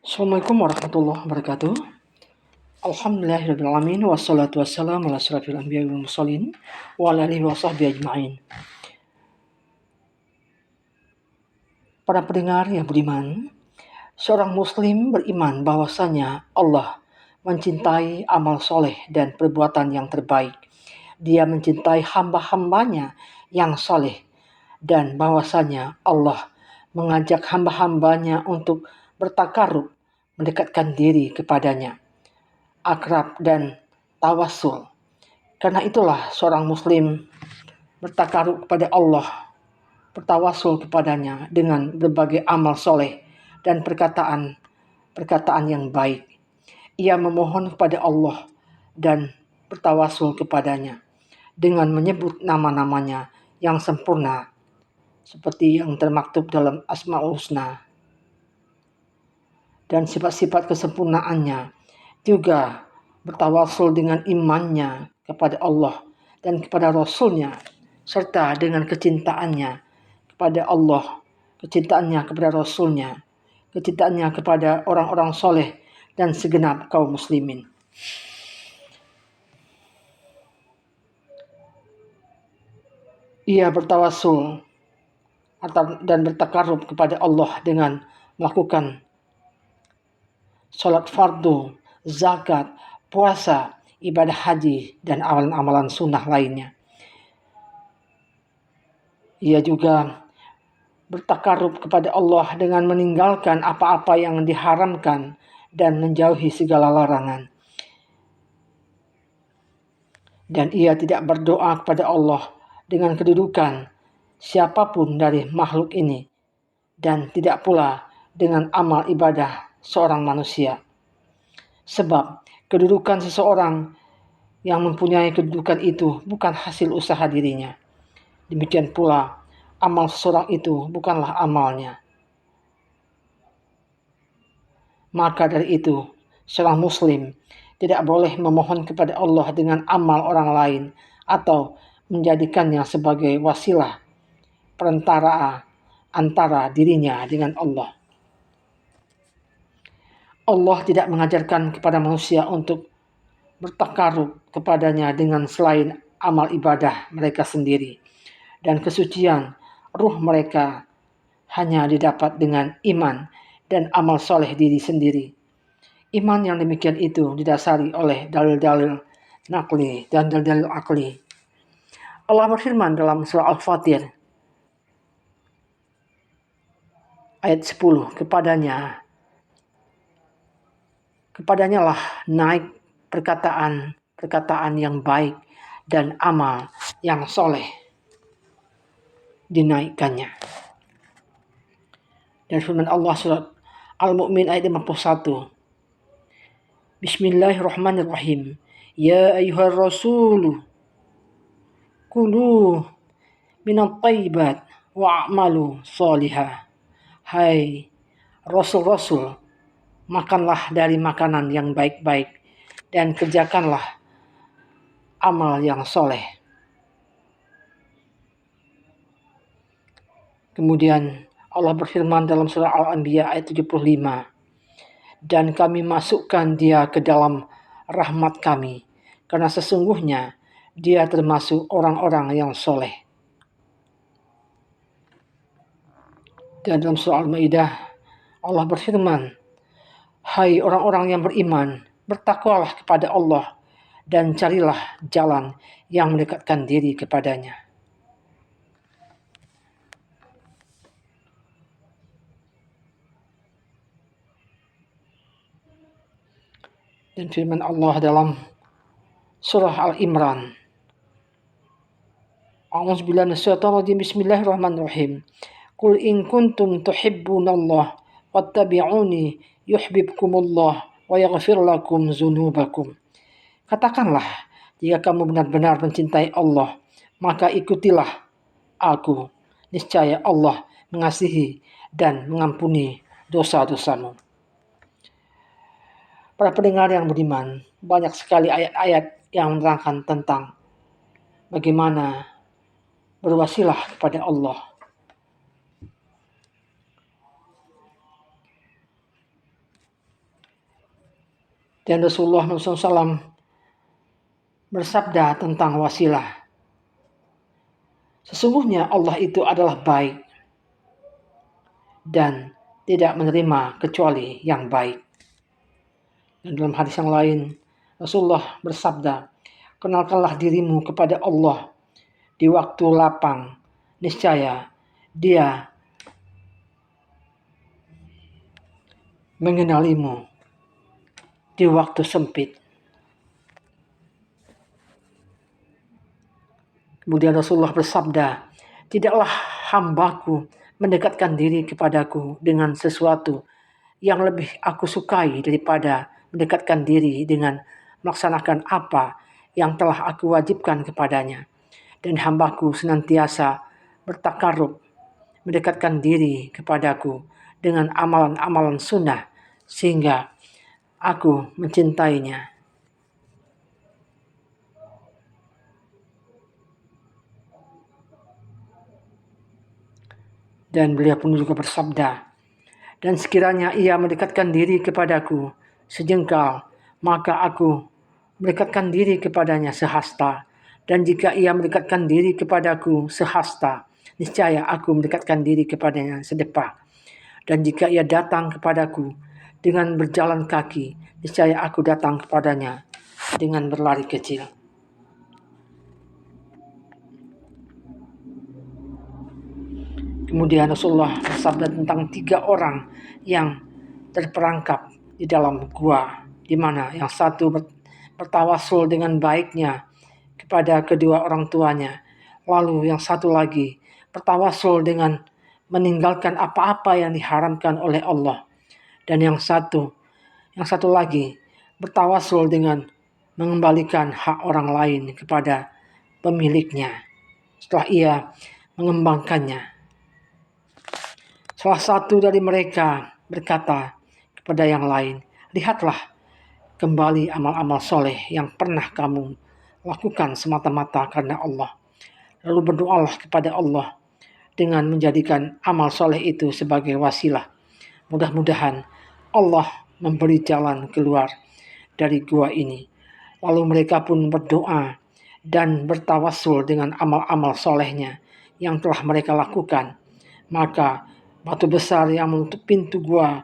Assalamualaikum warahmatullahi wabarakatuh. Alhamdulillahirrahmanirrahim. Wassalatu wassalamu ala asrafil anbiya wal mursalin wa ala alihi wa sahbihi ajma'in. Para pendengar yang beriman, seorang muslim beriman bahwasanya Allah mencintai amal soleh dan perbuatan yang terbaik. Dia mencintai hamba-hambanya yang soleh dan bahwasanya Allah mengajak hamba-hambanya untuk bertakarub, mendekatkan diri kepadanya, akrab dan tawasul. Karena itulah seorang muslim bertakarub kepada Allah, bertawasul kepadanya dengan berbagai amal soleh dan perkataan yang baik. Ia memohon kepada Allah dan bertawasul kepadanya dengan menyebut nama-namanya yang sempurna seperti yang termaktub dalam Asmaul Husna dan sifat-sifat kesempurnaannya, juga bertawasul dengan imannya kepada Allah dan kepada Rasulnya, serta dengan kecintaannya kepada Allah, kecintaannya kepada Rasulnya, kecintaannya kepada orang-orang soleh dan segenap kaum muslimin. Ia bertawasul dan bertakarub kepada Allah dengan melakukan salat fardu, zakat, puasa, ibadah haji, dan amalan-amalan sunnah lainnya. Ia juga bertakarub kepada Allah dengan meninggalkan apa-apa yang diharamkan dan menjauhi segala larangan. Dan ia tidak berdoa kepada Allah dengan kedudukan siapapun dari makhluk ini, dan tidak pula dengan amal ibadah seorang manusia. Sebab kedudukan seseorang yang mempunyai kedudukan itu bukan hasil usaha dirinya. Demikian pula amal seseorang itu bukanlah amalnya. Maka dari itu, seorang muslim tidak boleh memohon kepada Allah dengan amal orang lain atau menjadikannya sebagai wasilah perantara antara dirinya dengan Allah. Allah tidak mengajarkan kepada manusia untuk bertakarub kepadanya dengan selain amal ibadah mereka sendiri, dan kesucian ruh mereka hanya didapat dengan iman dan amal soleh diri sendiri. Iman yang demikian itu didasari oleh dalil-dalil nakli dan dalil-dalil akli. Allah berfirman dalam surah Al-Fatir ayat 10, kepadanya lah naik perkataan yang baik dan amal yang soleh dinaikkannya. Dan firman Allah surat Al-Mu'min ayat 51, Bismillahirrahmanirrahim. Ya ayyuhar rasulu kulu minat tayyibat wa'amalu solihah. Hai Rasul-Rasul, makanlah dari makanan yang baik-baik dan kerjakanlah amal yang soleh. Kemudian Allah berfirman dalam surah Al-Anbiya ayat 75, dan kami masukkan dia ke dalam rahmat kami, karena sesungguhnya dia termasuk orang-orang yang soleh. Dan dalam surah Al-Maidah Allah berfirman, hai orang-orang yang beriman, bertakwalah kepada Allah dan carilah jalan yang mendekatkan diri kepadanya. Dan firman Allah dalam surah Al-Imran, A'udzubillahi minasyaitonir rajim, Bismillahirrahmanirrahim. Qul in kuntum tuhibbunallah wattabi'uni yuhibbukumullah wa yaghfir lakum dzunubakum. Katakanlah, jika kamu benar-benar mencintai Allah, maka ikutilah aku. Niscaya Allah mengasihi dan mengampuni dosa-dosamu. Para pendengar yang beriman, banyak sekali ayat-ayat yang menerangkan tentang bagaimana berwasilah kepada Allah. Dan Rasulullah SAW bersabda tentang wasilah. Sesungguhnya Allah itu adalah baik dan tidak menerima kecuali yang baik. Dan dalam hadis yang lain, Rasulullah bersabda, kenalkanlah dirimu kepada Allah di waktu lapang, niscaya Dia mengenalimu di waktu sempit. Kemudian Rasulullah bersabda, tidaklah hambaku mendekatkan diri kepadaku dengan sesuatu yang lebih aku sukai daripada mendekatkan diri dengan melaksanakan apa yang telah aku wajibkan kepadanya. Dan hambaku senantiasa bertakarub, mendekatkan diri kepadaku dengan amalan-amalan sunnah, sehingga aku mencintainya. Dan beliau pun juga bersabda, dan sekiranya ia mendekatkan diri kepadaku sejengkal, maka aku mendekatkan diri kepadanya sehasta. Dan jika ia mendekatkan diri kepadaku sehasta, niscaya aku mendekatkan diri kepadanya sedepa. Dan jika ia datang kepadaku dengan berjalan kaki, niscaya aku datang kepadanya dengan berlari kecil. Kemudian Rasulullah bersabda tentang 3 orang yang terperangkap di dalam gua, di mana yang satu bertawasul dengan baiknya kepada kedua orang tuanya, lalu yang satu lagi bertawasul dengan meninggalkan apa-apa yang diharamkan oleh Allah, dan yang satu lagi bertawasul dengan mengembalikan hak orang lain kepada pemiliknya setelah ia mengembangkannya. Salah satu dari mereka berkata kepada yang lain, lihatlah kembali amal-amal soleh yang pernah kamu lakukan semata-mata karena Allah. Lalu berdoalah kepada Allah dengan menjadikan amal soleh itu sebagai wasilah. Mudah-mudahan Allah memberi jalan keluar dari gua ini. Lalu mereka pun berdoa dan bertawassul dengan amal-amal solehnya yang telah mereka lakukan. Maka batu besar yang menutup pintu gua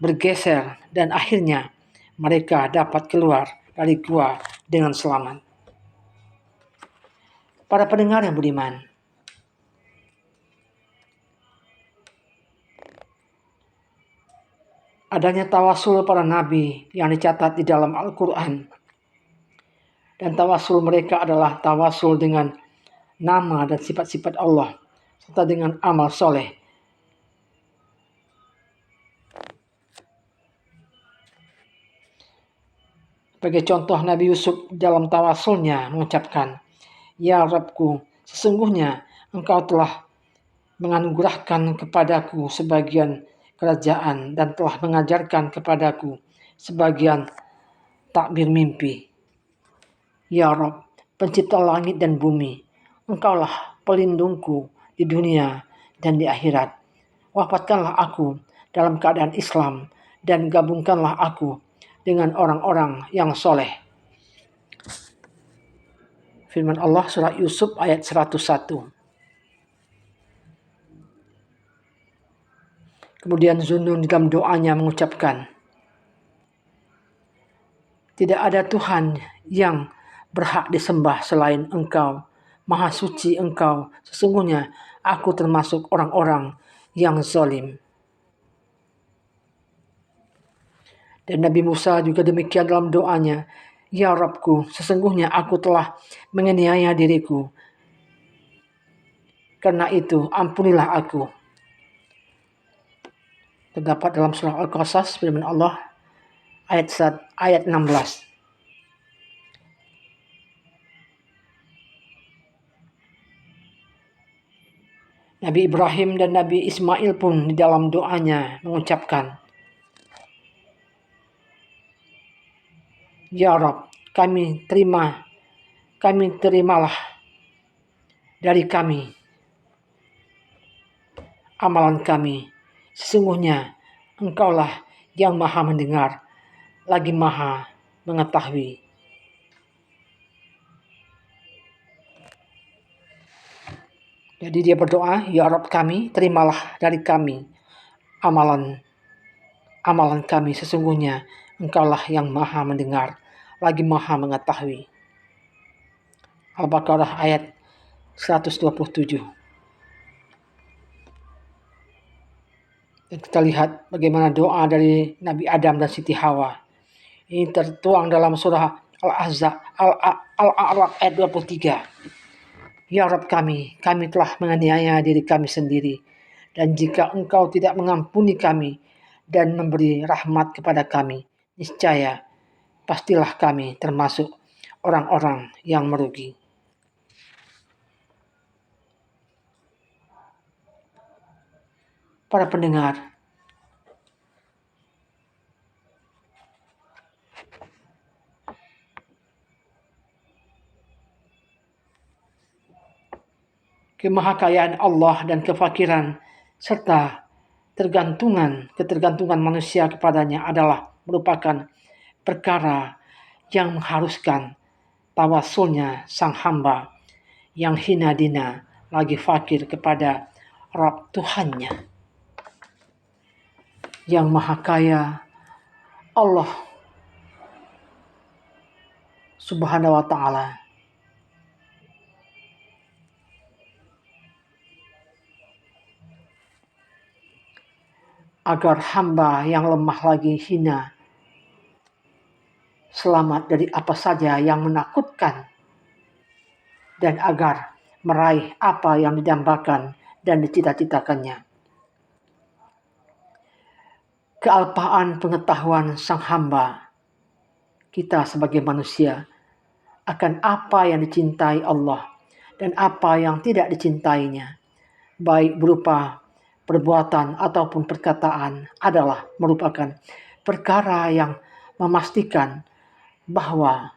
bergeser dan akhirnya mereka dapat keluar dari gua dengan selamat. Para pendengar yang budiman, adanya tawasul para nabi yang dicatat di dalam Al-Quran. Dan tawasul mereka adalah tawasul dengan nama dan sifat-sifat Allah, serta dengan amal soleh. Sebagai contoh, Nabi Yusuf dalam tawasulnya mengucapkan, ya Rabbku, sesungguhnya engkau telah menganugerahkan kepadaku sebagian kerajaan dan telah mengajarkan kepadaku sebagian takbir mimpi. Ya Rabb, pencipta langit dan bumi, engkaulah pelindungku di dunia dan di akhirat. Wafatkanlah aku dalam keadaan Islam dan gabungkanlah aku dengan orang-orang yang soleh. Firman Allah surah Yusuf ayat 101. Kemudian Zunnun dalam doanya mengucapkan, tidak ada Tuhan yang berhak disembah selain Engkau. Maha suci Engkau. Sesungguhnya aku termasuk orang-orang yang zalim. Dan Nabi Musa juga demikian dalam doanya. Ya Rabbku, sesungguhnya aku telah menganiaya diriku. Karena itu, ampunilah aku. Terdapat dalam surah Al-Qasas, firman Allah, ayat 16. Nabi Ibrahim dan Nabi Ismail pun di dalam doanya mengucapkan, ya Rabb, terimalah dari kami amalan kami. Sesungguhnya Engkaulah yang maha mendengar lagi Maha mengetahui. Jadi dia berdoa, ya Rabb kami, terimalah dari kami amalan kami, sesungguhnya Engkaulah yang Maha mendengar, lagi Maha mengetahui. Al-Baqarah ayat 127. Dan kita lihat bagaimana doa dari Nabi Adam dan Siti Hawa. Ini tertuang dalam surah Al-A'raf ayat 23. Ya Rabb kami telah menganiaya diri kami sendiri. Dan jika Engkau tidak mengampuni kami dan memberi rahmat kepada kami, niscaya pastilah kami termasuk orang-orang yang merugi. Para pendengar, kemahakayaan Allah dan kefakiran serta ketergantungan manusia kepadanya adalah merupakan perkara yang mengharuskan tawasulnya sang hamba yang hina dina lagi fakir kepada Rabb Tuhannya yang maha kaya, Allah Subhanahu wa ta'ala. Agar hamba yang lemah lagi hina selamat dari apa saja yang menakutkan, dan agar meraih apa yang didambakan dan dicita-citakannya. Kealpaan pengetahuan sang hamba, kita sebagai manusia, akan apa yang dicintai Allah dan apa yang tidak dicintainya, baik berupa perbuatan ataupun perkataan, adalah merupakan perkara yang memastikan bahwa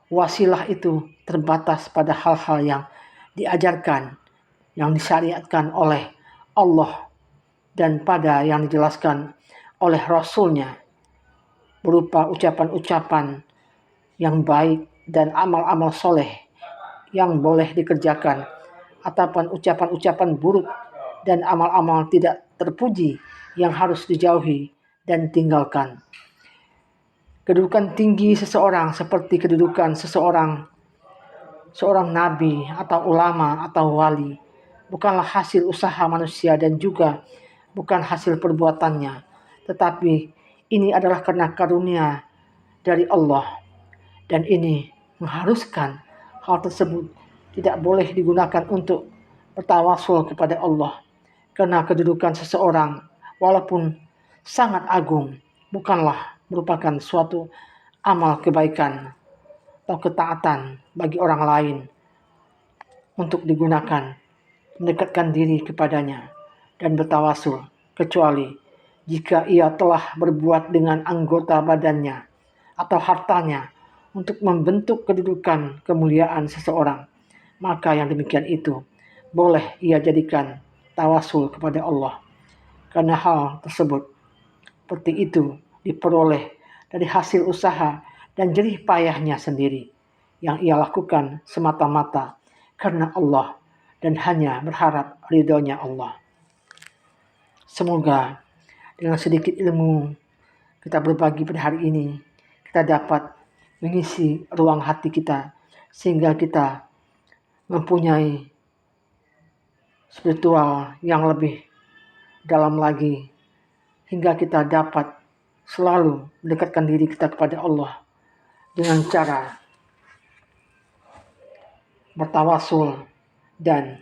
wasilah itu terbatas pada hal-hal yang diajarkan, yang disyariatkan oleh Allah dan pada yang dijelaskan oleh Rasul-Nya, berupa ucapan-ucapan yang baik dan amal-amal soleh yang boleh dikerjakan, ataupun ucapan-ucapan buruk dan amal-amal tidak terpuji yang harus dijauhi dan tinggalkan. Kedudukan tinggi seseorang seperti kedudukan seorang nabi atau ulama atau wali bukanlah hasil usaha manusia dan juga bukan hasil perbuatannya, tetapi ini adalah karena karunia dari Allah, dan ini mengharuskan hal tersebut tidak boleh digunakan untuk bertawasul kepada Allah, karena kedudukan seseorang walaupun sangat agung bukanlah merupakan suatu amal kebaikan atau ketaatan bagi orang lain untuk digunakan mendekatkan diri kepadanya dan bertawasul, kecuali jika ia telah berbuat dengan anggota badannya atau hartanya untuk membentuk kedudukan kemuliaan seseorang, maka yang demikian itu boleh ia jadikan tawasul kepada Allah. Karena hal tersebut seperti itu diperoleh dari hasil usaha dan jerih payahnya sendiri yang ia lakukan semata-mata karena Allah dan hanya berharap ridhonya Allah. Semoga dengan sedikit ilmu kita berbagi pada hari ini, kita dapat mengisi ruang hati kita sehingga kita mempunyai spiritual yang lebih dalam lagi, hingga kita dapat selalu mendekatkan diri kita kepada Allah dengan cara bertawasul dan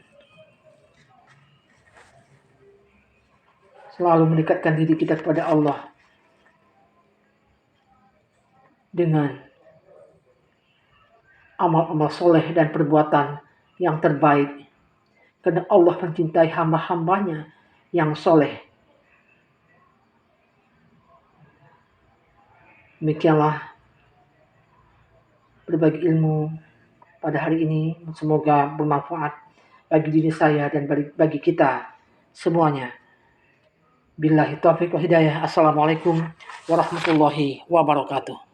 selalu mendekatkan diri kita kepada Allah dengan amal-amal soleh dan perbuatan yang terbaik, karena Allah mencintai hamba-hambanya yang soleh. Demikianlah berbagi ilmu pada hari ini, semoga bermanfaat bagi diri saya dan bagi kita semuanya. Billahi taufiq wa hidayah. Assalamualaikum warahmatullahi wabarakatuh.